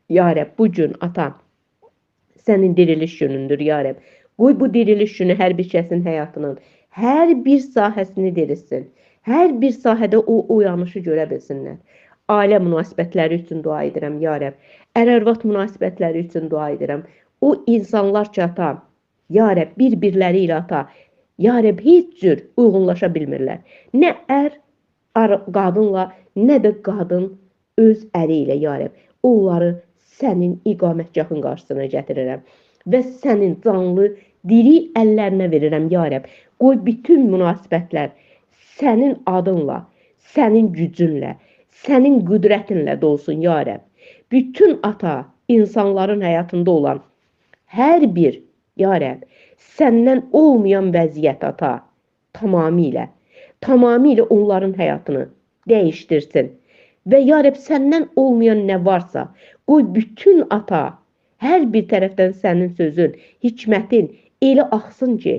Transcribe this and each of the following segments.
Ya Rəbb, bu gün ata, sənin diriliş günündür ya Rəbb. Qoy bu diriliş günü hər bir kəsin həyatının hər bir sahəsini dirilsin. Hər bir sahədə o uyanışı görə bilsinlər. Ailə münasibətləri üçün dua edirəm ya Rəbb. Ər-arvad münasibətləri üçün dua edirəm. O insanlar ki ata, ya Rəbb, bir-birləri ilə ata, ya Rəbb, heç cür uyğunlaşa bilmirlər. Nə qadınla, nə də qadın öz əri ilə ya Rəbb. Onları sənin iqamətgahın qarşısına gətirirəm və sənin canlı, diri əllərinə verirəm ya Rəbb. Qoy bütün münasibətlər sənin adınla, sənin gücünlə, sənin qüdrətinlə dolsun ya Rəbb. Bütün ata, insanların həyatında olan hər bir, ya Rəbb, səndən olmayan vəziyyət ata, tamamilə onların həyatını dəyişdirsin. Və ya Rəbb, səndən olmayan nə varsa, qoy bütün ata, hər bir tərəfdən sənin sözün, hikmətin elə axsın ki,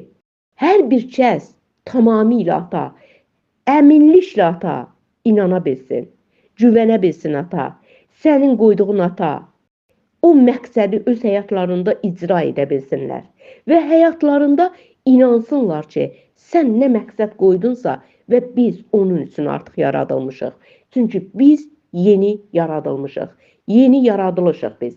hər bir kəs tamamilə ata, əminliklə ata, inana bilsin, güvənə bilsin ata, sənin qoyduğun ata, o məqsədi öz həyatlarında icra edə bilsinlər və həyatlarında inansınlar ki, sən nə məqsəd qoydunsa və biz onun üçün artıq yaradılmışıq. Çünki biz yeni yaradılmışıq, yeni yaradılışıq biz.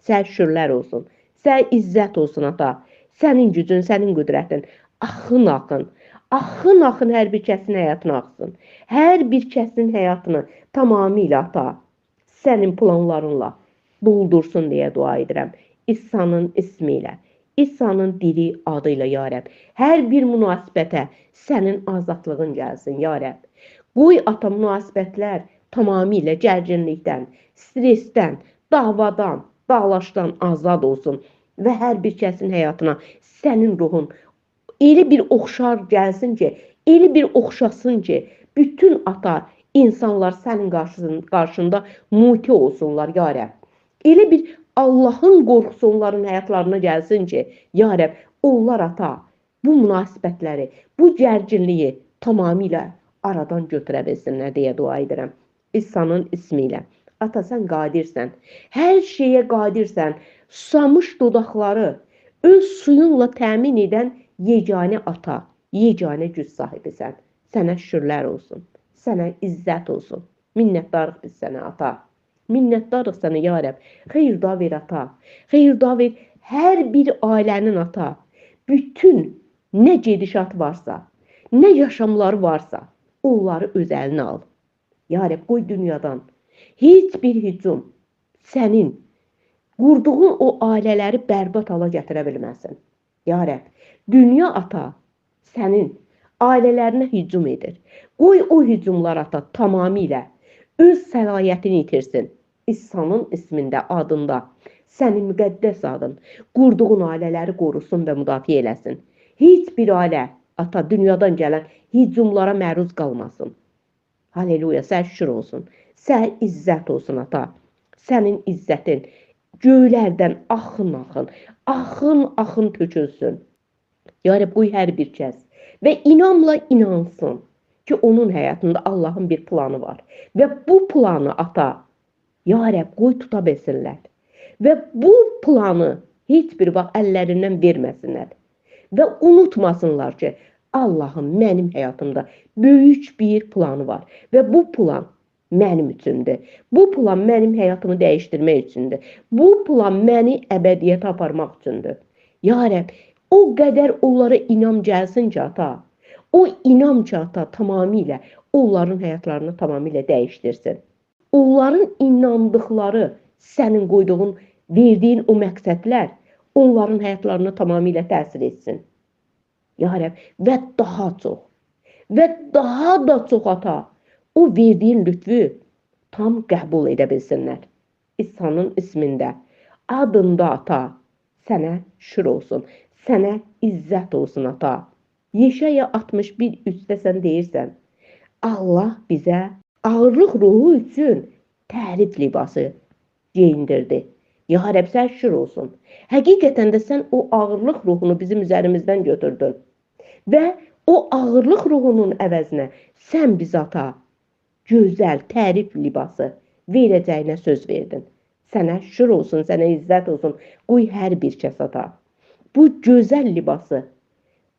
Sən şükürlər olsun, sən izzət olsun ata, sənin gücün, sənin qüdrətin, axın hər bir kəsin həyatına axsın. Hər bir kəsin həyatını tamamilə ata, sənin planlarınla doldursun deyə dua edirəm. İsa'nın ismi ilə, İsa'nın diri adıyla ya Rəbb. Hər bir münasibətə sənin azadlığın gəlsin ya Rəbb. Qoy ata, münasibətlər tamamilə gərginlikdən, stressdən, davadan, dağlaşdan azad olsun və hər bir kəsin həyatına sənin ruhun elə bir oxşar gəlsin ki, elə bir oxşasın ki, bütün ata, insanlar sənin qarşında muti olsunlar ya Rəbb. Elə bir Allahın qorxusu onların həyatlarına gəlsin ki, ya Rəbb, onlar ata, bu münasibətləri, bu gərginliyi tamamilə aradan götürə bilsinlər deyə dua edirəm. İsa'nın ismi ilə. Ata, sən qadirsən, hər şeyə qadirsən, susamış dodaqları öz suyunla təmin edən yeganə ata, yeganə güc sahibisən. Sənə şükürlər olsun, sənə izzət olsun. Minnətdarıq biz sənə ata. Minnətdarıq sənə ya Rəbb. Xeyir-dua ver ata. Xeyir-dua ver hər bir ailənin ata. Bütün nə gedişat varsa, nə yaşamları varsa, onları öz əlinə al. Ya Rəbb, qoy dünyadan heç bir hücum sənin qurduğun o ailələri bərbad hala gətirə bilməsin. Ya Rəbb, dünya ata sənin ailələrinə hücum edir. Qoy o hücumlar ata tamamilə öz səlahiyyətini itirsin. İsa'nın ismində, adında, sənin müqəddəs adın, qurduğun ailələri qorusun və müdafiə eləsin. Heç bir ailə ata dünyadan gələn hücumlara məruz qalmasın. Halleluya, sən şükür olsun, sən izzət olsun ata. Sənin izzətin göylərdən axın tökülsün. Ya Rəbb, qoy hər bir kəs və inamla inansın ki, onun həyatında Allahın bir planı var. Və bu planı ata, ya Rəbb, qoy tuta bilsinlər. Və bu planı heç bir vaxt əllərindən verməsinlər. Və unutmasınlar ki, Allahın mənim həyatımda böyük bir planı var. Və bu plan mənim üçündür. Bu plan mənim həyatımı dəyişdirmək üçündür. Bu plan məni əbədiyyətə aparmaq üçündür. Ya Rəbb, o qədər onlara inam gəlsin ki, ata, o inam ki, ata, tamamilə onların həyatlarını tamamilə dəyişdirsin. Onların inandıqları, sənin qoyduğun, verdiyin o məqsədlər onların həyatlarına tamamilə təsir etsin. Ya Rəbb, və daha çox, və daha da çox ata, o verdiyin lütfü tam qəbul edə bilsinlər. İsa'nın ismində, adında ata, sənə şükür olsun, sənə izzət olsun ata. Yeşaya 61:3-də sən deyirsən, Allah bizə ağırlıq ruhu üçün tərif libası geyindirdi. Ya Rəbb, sən şükür olsun. Həqiqətən də sən o ağırlıq ruhunu bizim üzərimizdən götürdün. Və o ağırlıq ruhunun əvəzinə sən biz ata gözəl tərif libası verəcəyinə söz verdin. Sənə şükür olsun, sənə izzət olsun. Qoy hər bir kəs ata bu gözəl libası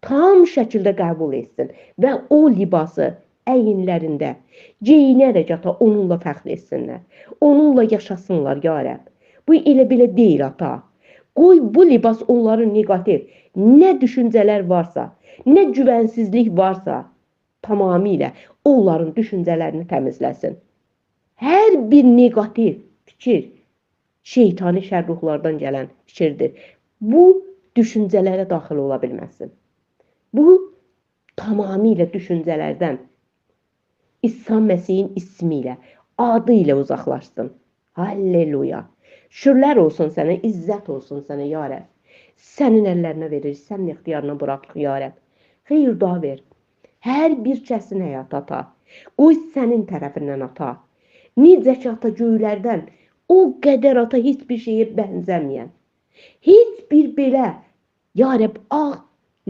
tam şəkildə qəbul etsin və o libası əyinlərində geyinərək ata onunla fəxr etsinlər. Onunla yaşasınlar ya Rəbb. Bu elə belə deyil ata. Qoy bu libas onların negativ, nə düşüncələr varsa, nə güvənsizlik varsa, tamamilə onların düşüncələrini təmizləsin. Hər bir negativ fikir şeytani şər ruhlardan gələn fikirdir. Bu düşüncələrə daxil ola bilməsin. Bu tamamilə düşüncələrdən İsa Məsihin ismi ilə, adı ilə uzaqlaşsın. Halleluya. Şükürlər olsun sənə, izzət olsun sənə ya Rəbb. Sənin əllərinə veririk, sənin ixtiyarına buraxırıq ya Rəbb. Xeyir dua ver. Hər bir kəsin həyatı ata. Qoy sənin tərəfindən ata. Necə ki ata göylərdən o qədər ata heç bir şeyə bənzəməyən. Heç bir belə ya Rəbb ağ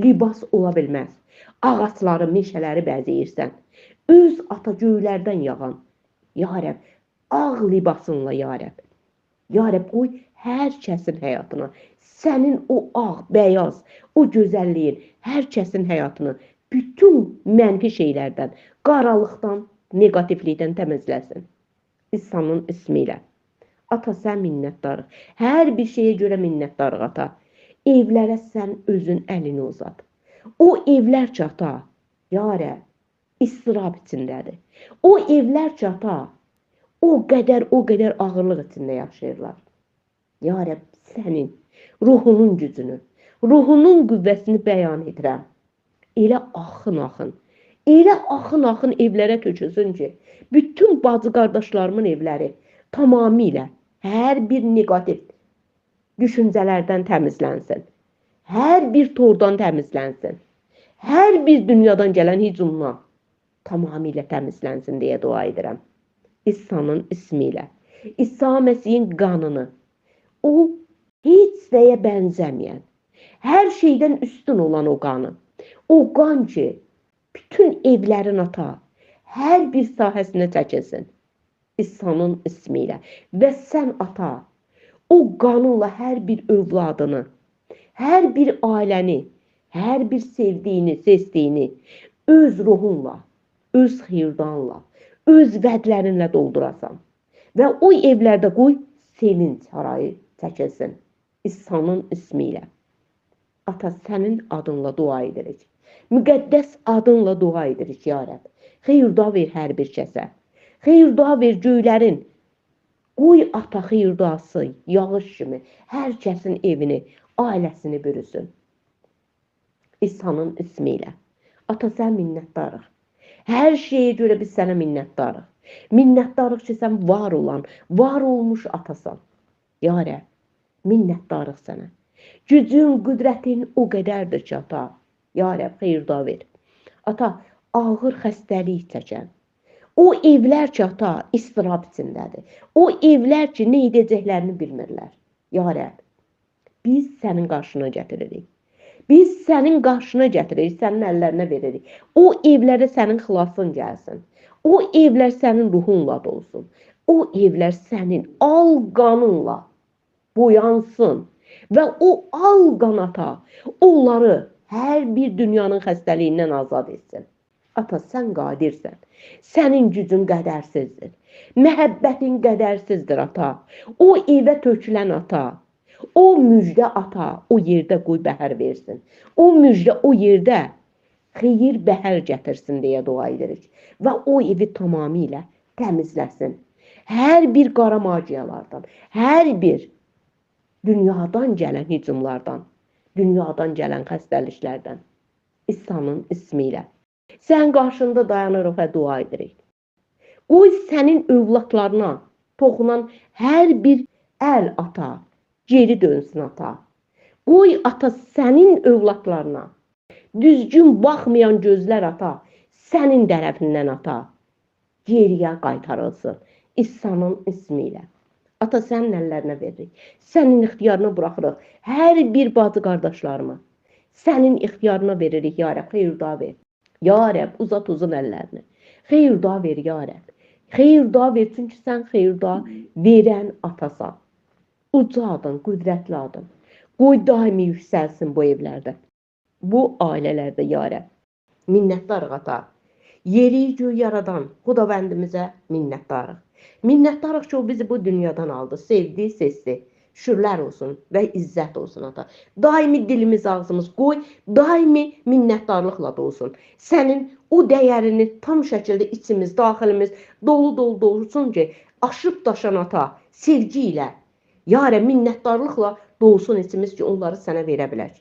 libas ola bilməz. Ağacları, meşələri bəzəyirsən. Öz ata göylərdən yağan. Ya Rəbb, ağ libasınla ya Rəbb. Ya Rəbb, qoy hər kəsin həyatına, sənin o ağ, bəyaz, o gözəlliyin hər kəsin həyatını bütün mənfi şeylərdən, qaralıqdan, negativlikdən təmizləsin. İsa'nın ismi ilə. Ata, sən minnətdarıq. Hər bir şeyə görə minnətdarıq, ata. Evlərə sən özün əlini uzat. O evlər ki, ata, ya Rəbb, istirab içindədir. O evlər ki, ata, o qədər ağırlıq içində yaşayırlar. Ya Rəbb, sənin ruhunun gücünü, ruhunun qüvvəsini bəyan edirəm. Elə axın, elə axın evlərə köçülsün ki, bütün bacı qardaşlarımın evləri tamamilə hər bir negativ düşüncələrdən təmizlənsin. Hər bir tordan təmizlənsin. Hər bir dünyadan gələn hücumdan tamamilə təmizlənsin deyə dua edirəm. İsa'nın ismi ilə. İsa Məsihin qanını, o heç nəyə bənzəməyən, hər şeydən üstün olan o qanı, o qan ki, bütün evlərin ata, hər bir sahəsinə çəkilsin. İsa'nın ismi ilə. Və sən ata, o qanınla hər bir övladını, hər bir ailəni, hər bir sevdiyini, seçdiyini öz ruhunla, öz xeyirdanla, öz vədlərinlə doldurasan. Və o evlərdə qoy sevinç sarayı çəkilsin. İsa'nın ismi ilə. Ata, sənin adınla dua edirik. Müqəddəs adınla dua edirik ya Rəbb. Xeyir dua ver hər bir kəsə. Xeyir dua ver göylərin. Qoy ata xeyir duası, yağış kimi hər kəsin evini, ailəsini bürüsün. İsa'nın ismi ilə. Ata, sən minnətdarıq. Hər şeyə görə biz sənə minnətdarıq. Minnətdarıq ki, sən var olan, var olmuş atasan. Ya Rəbb, minnətdarıq sənə. Gücün, qüdrətin o qədərdir ki, ata. Ya Rəbb, xeyir dua ver. Ata, ağır xəstəlik çəkən. O evlər ki, ata, istirab içindədir. O evlər ki, nə edəcəklərini bilmirlər. Ya Rəbb, biz sənin qarşına gətiririk. Biz sənin qarşına gətiririk, sənin əllərinə veririk. O evlərə sənin xilasın gəlsin. O evlər sənin ruhunla dolsun. O evlər sənin al qanınla boyansın. Və o al qan ata, onları hər bir dünyanın xəstəliyindən azad etsin. Ata, sən qadirsən. Sənin gücün qədərsizdir. Məhəbbətin qədərsizdir ata. O evə tökülən ata. O müjdə ata, o yerdə qoy bəhər versin. O müjdə o yerdə xeyir bəhər gətirsin deyə dua edirik. Və o evi tamamilə təmizləsin. Hər bir qara magiyalardan, hər bir dünyadan gələn hücumlardan, dünyadan gələn xəstəliklərdən İsa'nın ismi ilə. Sən qarşında dayanırıq və dua edirik. Qoy sənin övladlarına toxunan hər bir əl ata, geri dönsün ata. Qoy ata sənin övladlarına düzgün baxmayan gözlər ata, sənin tərəfindən ata, geriyə qaytarılsın. İsa'nın ismi ilə. Ata, sənin əllərinə veririk. Sənin ixtiyarına buraxırıq. Hər bir bacı qardaşlarımı sənin ixtiyarına veririk ya Rəbb. Xeyir dua ver. Ya Rəbb, uzat uzun əllərini. Xeyir dua ver ya Rəbb. Xeyir dua ver, çünki sən xeyir dua verən atasan. Uca adın, qüdrətli adın. Qoy daimi yüksəlsin bu evlərdə, bu ailələrdə, ya Rəbb. Minnətdarıq ata. Yeri göy yaradan Xudavəndimizə minnətdarıq. Minnətdarıq ki, o bizi bu dünyadan aldı, sevdi, seçdi. Şükürlər olsun və izzət olsun ata. Daimi dilimiz, ağzımız qoy, daimi minnətdarlıqla dolsun. Sənin o dəyərini tam şəkildə içimiz, daxilimiz dolu dolsun ki, aşıb daşan ata, sevgi ilə, ya Rəbb, minnətdarlıqla dolsun içimiz ki, onları sənə verə bilək.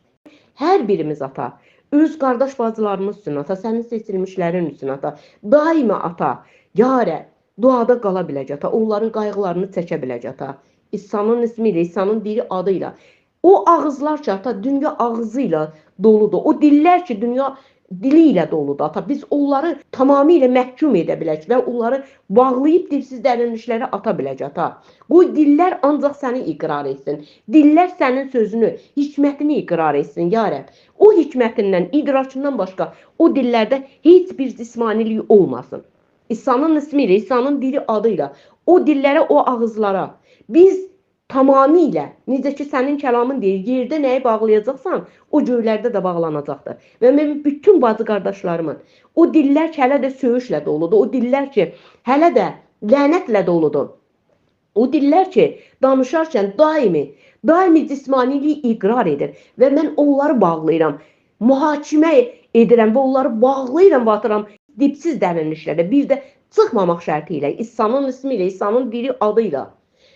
Hər birimiz ata, öz qardaş bacılarımız üçün ata, sənin seçilmişlərin üçün ata, daima ata, ya Rəbb, duada qala bilək ata, onların qayğılarını çəkə bilək ata. İsa'nın ismiyle, İsa'nın diri adıyla. O ağızlar ki ata, dünya ağzıyla doludur. O diller ki dünya diliyle doludur ata. Biz onları tamamilə məhkum edə bilək və onları bağlayıb dipsiz dərinliklərə ata bilək ata. Qoy dillər ancaq səni iqrar etsin. Dillər sənin sözünü, hikmətini iqrar etsin, ya Rəbb. O hikmətindən, idraçından başqa o dillərdə heç bir cismanilik olmasın. İsa'nın ismiyle, İsa'nın diri adıyla o dillərə, o ağızlara biz tamamilə, necə ki sənin kəlamın deyir, yerdə nəyi bağlayacaqsan, o göylərdə də bağlanacaqdır. Və mən bütün bacı qardaşlarımın, o dillər ki, hələ də söyüşlə doludur, o dillər ki, hələ də lənətlə doludur. O dillər ki, danışarkən daimi cismaniliyi iqrar edir və mən onları bağlayıram, mühakimə edirəm və onları bağlayıram və atıram dipsiz dərinliklərə, bir də çıxmamaq şərti ilə, İsa'nın ismiyle, İsa'nın diri adıyla.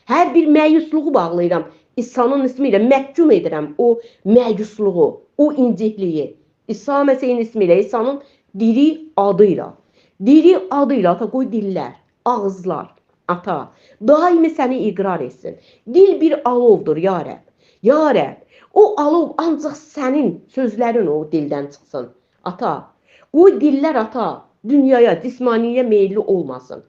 Hər bir məyusluğu bağlayıram. İsa'nın ismiyle məhkum edirəm o məyusluğu, o incikliyi. İsa Məsəhin ismiyle, İsa'nın diri adıyla. Diri adıyla ata, qoy dillər, ağızlar, ata, daimi səni iqrar etsin. Dil bir alovdur, ya Rəbb. Ya Rəbb, o alov ancaq sənin sözlərin o dildən çıxsın. Ata, qoy dillər ata, dünyaya, cismaniyə meyilli olmasın.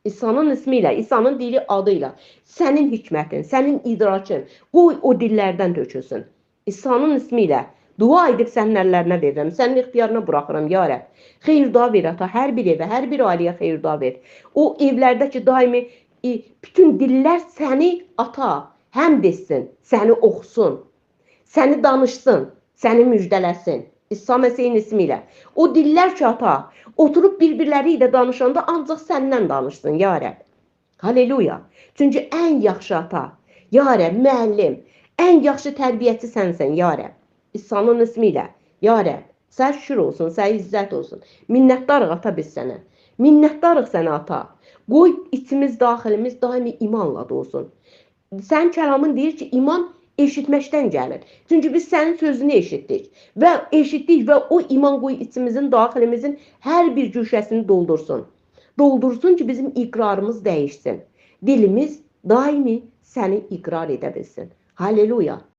İsa'nın ismiyle, İsa'nın dili adıyla, sənin hikmətin, sənin idraçın, qoy o dillərdən dökülsün. İsa'nın ismiyle dua edib sənin əllərinə verirəm, sənin ixtiyarına buraxıram, ya Rəbb. Xeyir-dua ver ata, hər bir evə, hər bir ailəyə xeyir-dua ver. O evlərdəki daimi bütün dillər səni ata, həmd etsin, səni oxusun, səni danışsın, səni müjdələsin. İsa Məsəhin ismiyle. O diller ki ata, oturup birbirleriyle danışanda ancaq səndən danışsın, ya Rəbb. Halleluya. Çünkü en yaxşı ata, ya Rəbb, müəllim, en yaxşı tərbiyəçi sənsən, ya Rəbb. İsa'nın ismiyle, ya Rəbb, sən şükür olsun, sən izzət olsun. Minnətdarıq ata biz sənə. Minnətdarıq sənə ata. Qoy içimiz, daxilimiz daimi imanla dolsun. Sən kəlamın deyir ki, iman eşitməkdən gəlir. Çünki biz sənin sözünü eşitdik və o iman qoy içimizin, daxilimizin hər bir güşəsini doldursun. Doldursun ki, bizim iqrarımız dəyişsin. Dilimiz daimi səni iqrar edə bilsin. Halleluya.